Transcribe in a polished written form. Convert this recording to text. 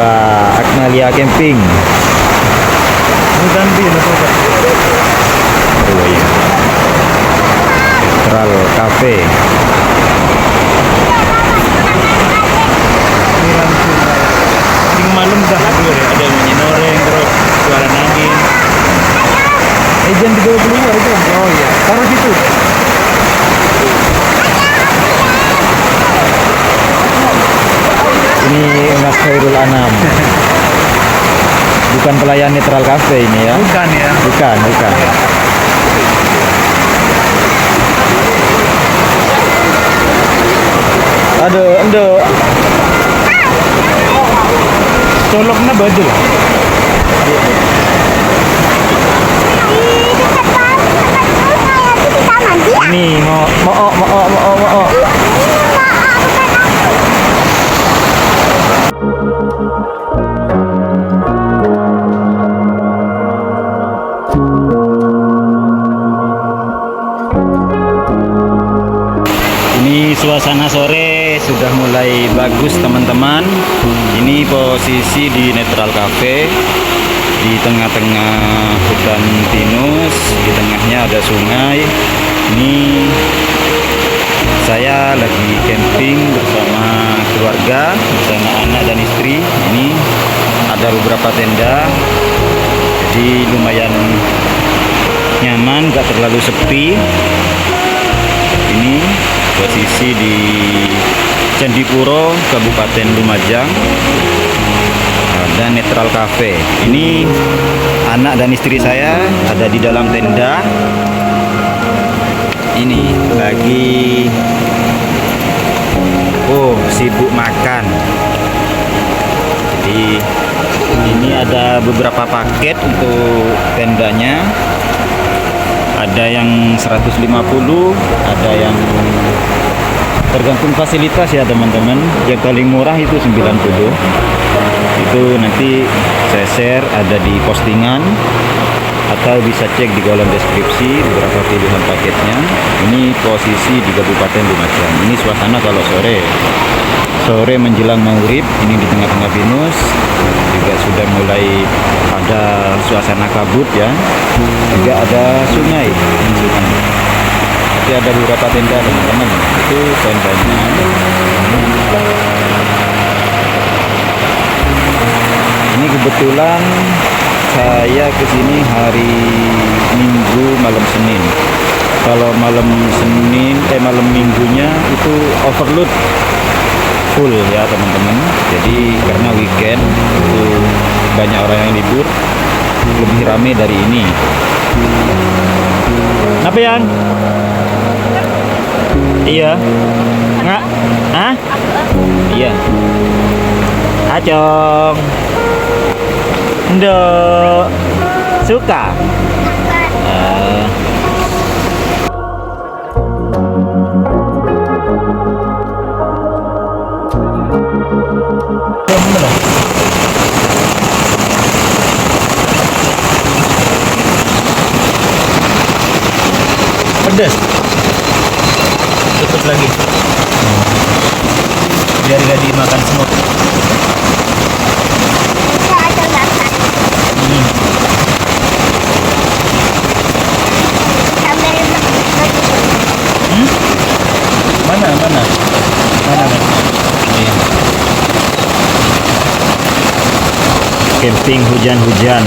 Wah, Agnalia Camping. Ganti na sobat. Oh iya. Netral Cafe. Tengah malam dah hadir ya. Ada yang menyenoreng terus suara angin. Jangan dibawa keluar itu. Oh iya. Taruh situ. Ini Mas Khairul Anam. Bukan pelayan Netral Cafe ini ya. Bukan ya. Bukan. Aduh, endo. Coloknya baju. Ini mau. Ini suasana sore sudah mulai bagus teman-teman. Ini posisi di Netral Cafe di tengah-tengah hutan pinus, di tengahnya ada sungai. Ini saya lagi camping bersama keluarga, bersama anak dan istri. Ini ada beberapa tenda, jadi lumayan nyaman, gak terlalu sepi. Ini posisi di Candipuro, Kabupaten Lumajang. Ada Netral Cafe. Ini anak dan istri saya ada di dalam tenda. Ini lagi sibuk makan. Jadi ini ada beberapa paket untuk tendanya. Ada yang 150, ada yang tergantung fasilitas ya teman-teman. Yang paling murah itu 90. Itu nanti saya share, ada di postingan atau bisa cek di kolom deskripsi beberapa pilihan paketnya. Ini posisi di Kabupaten Lumajang. Ini suasana kalau sore menjelang maghrib. Ini di tengah-tengah pinus juga sudah mulai ada suasana kabut ya. Juga ada sungai. Jadi ada beberapa tenda teman-teman. Itu tendanya. Ini kebetulan saya kesini hari Minggu malam Senin. Kalau malam Minggunya itu overload full ya teman-teman. Jadi karena weekend itu banyak orang yang libur, lebih ramai dari ini. Apa yang? Iya. Nggak? Hah? Iya. Acong. Ndok. Suka? Pedas. Tutup lagi. Biar gak dimakan semut. Mana? Camping hujan-hujan.